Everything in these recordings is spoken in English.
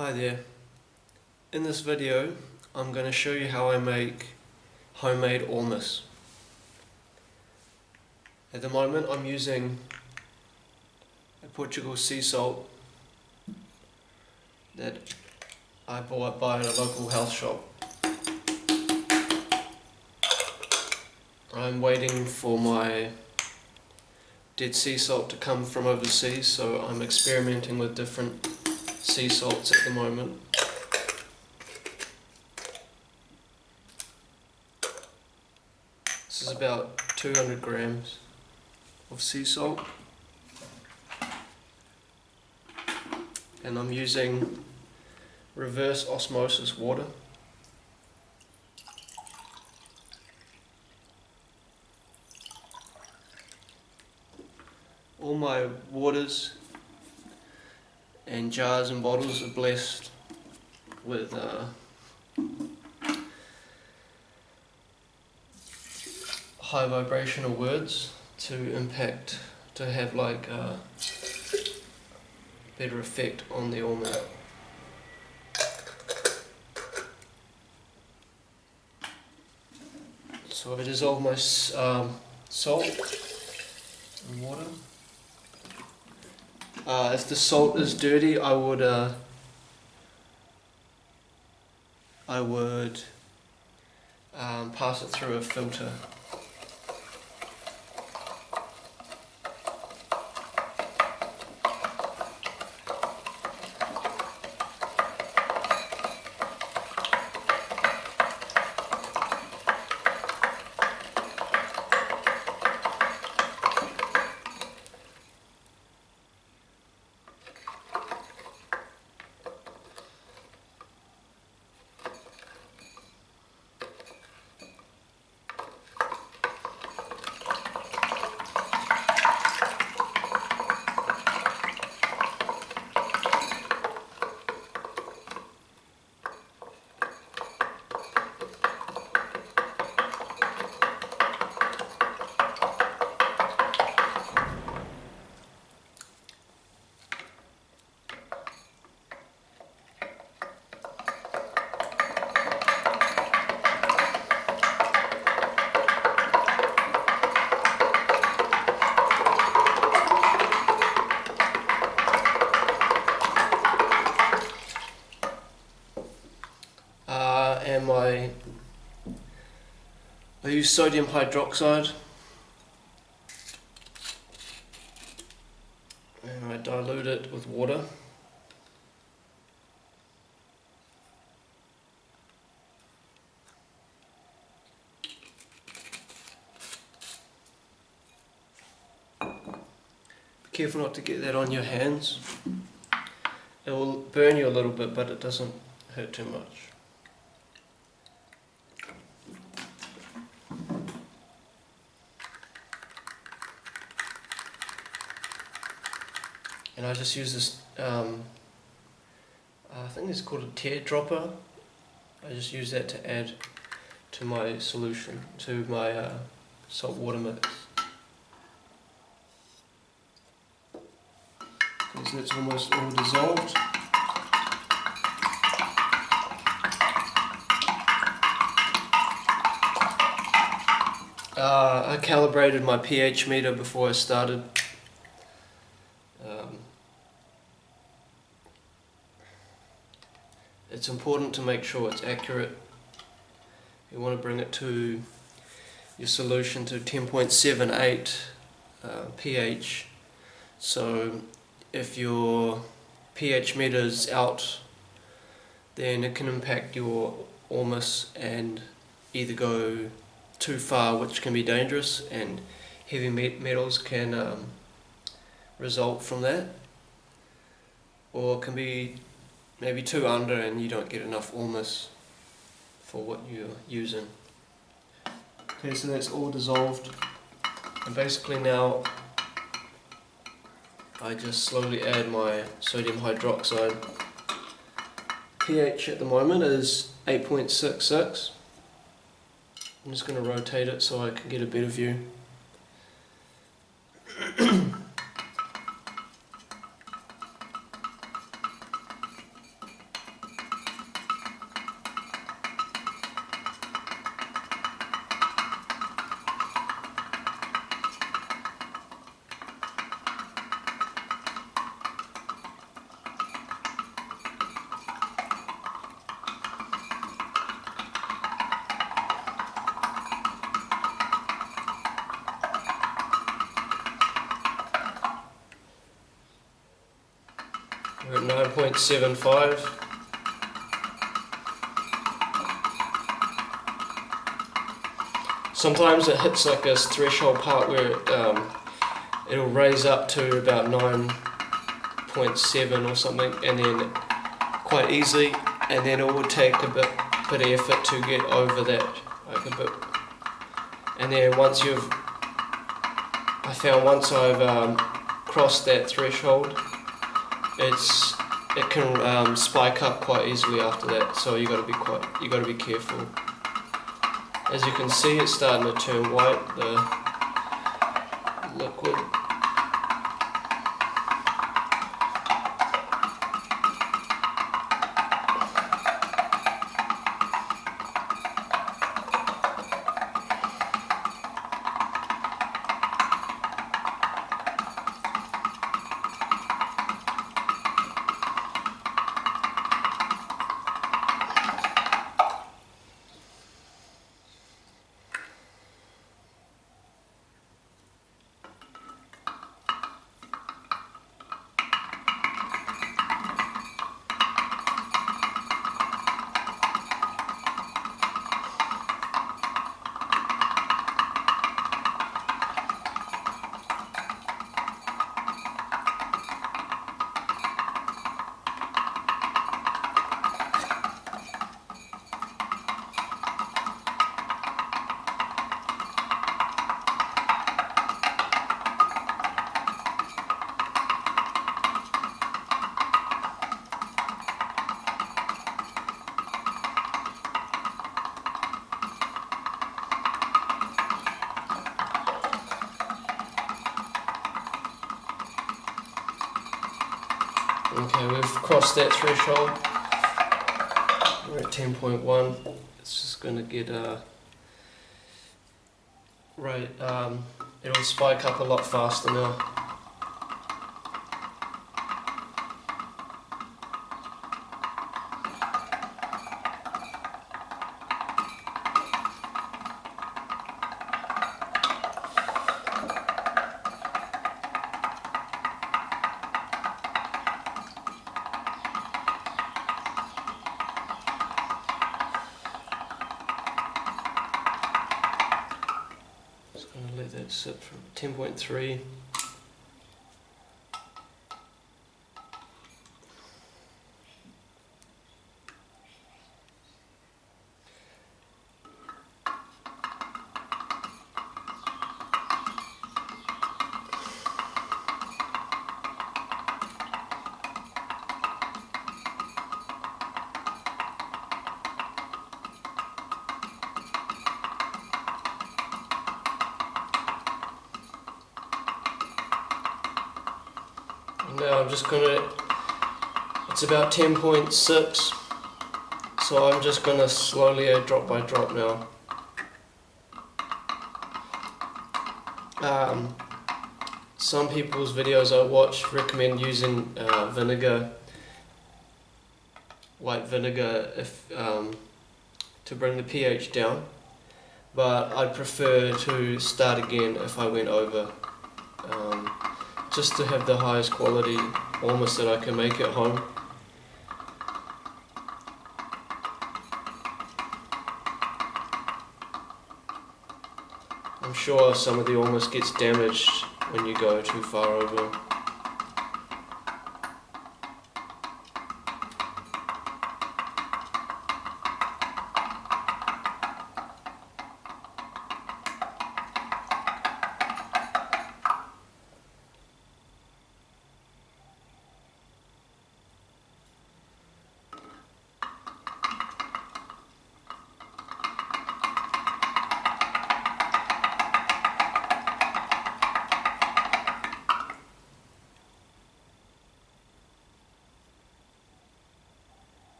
Hi there. In this video I'm going to show you how I make homemade ormus. At the moment I'm using a Portugal sea salt that I bought by a local health shop. I'm waiting for my dead sea salt to come from overseas, so I'm experimenting with different sea salts at the moment. This is about 200 grams of sea salt, and I'm using reverse osmosis water. All my waters and jars and bottles are blessed with high vibrational words to have like a better effect on the ormus. So I dissolve my salt in water. If the salt is dirty, I would pass it through a filter. I use sodium hydroxide, and I dilute it with water. Be careful not to get that on your hands. It will burn you a little bit, but it doesn't hurt too much. And I just use this, I think it's called a tear dropper. I just use that to add to my solution, to my salt water mix. Because it's almost all dissolved. I calibrated my pH meter before I started. It's important to make sure it's accurate. You want to bring it to your solution to 10.78 pH. So if your pH meter is out, then it can impact your ormus and either go too far, which can be dangerous, and heavy metals can result from that, or it can be maybe too under and you don't get enough ormus for what you're using. Okay, so that's all dissolved, and basically now I just slowly add my sodium hydroxide. pH at the moment is 8.66. I'm just going to rotate it so I can get a better view. 9.75. Sometimes it hits like this threshold part where it'll raise up to about 9.7 or something, and then quite easily, and then it will take a bit of effort to get over that, like a bit. And then once I've crossed that threshold, it can spike up quite easily after that. So you got to be careful. As you can see, it's starting to turn white, the liquid. Okay, we've crossed that threshold. We're at 10.1. It's just going to get it'll spike up a lot faster now. Let that sit from 10.3. Now I'm just it's about 10.6, so I'm just gonna slowly add drop by drop now. Some people's videos I watch recommend using vinegar, white vinegar, to bring the pH down, but I'd prefer to start again if I went over. Just to have the highest quality ormus that I can make at home. I'm sure some of the ormus gets damaged when you go too far over.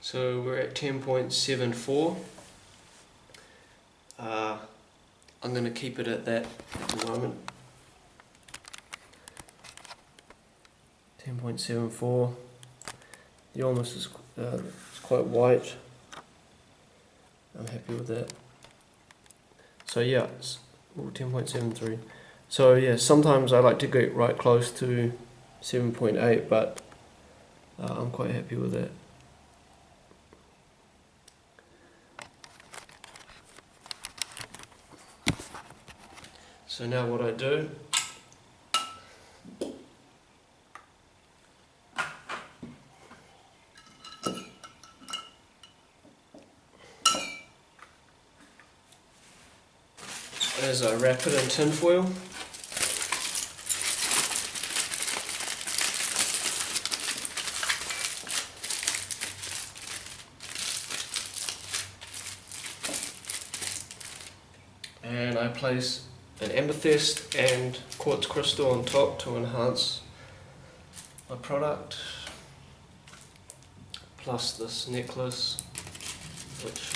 So we're at 10.74. I'm going to keep it at that at the moment. 10.74. The Ormus is it's quite white. I'm happy with that. So yeah, it's 10.73. So yeah, sometimes I like to get right close to 7.8, but I'm quite happy with that. So now what I do, is I wrap it in tin foil. And I place an amethyst and quartz crystal on top to enhance my product, plus this necklace, which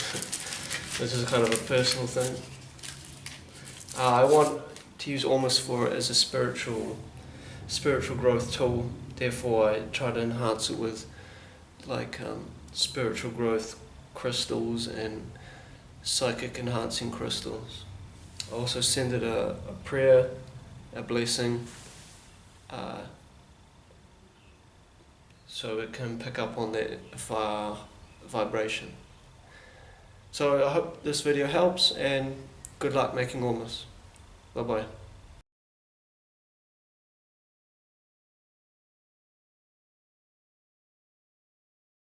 this is kind of a personal thing. I want to use Ormus for it as a spiritual growth tool. Therefore, I try to enhance it with like spiritual growth crystals and psychic enhancing crystals. I also send it a prayer, a blessing, so it can pick up on that vibration. So I hope this video helps, and good luck making Ormus. Bye bye.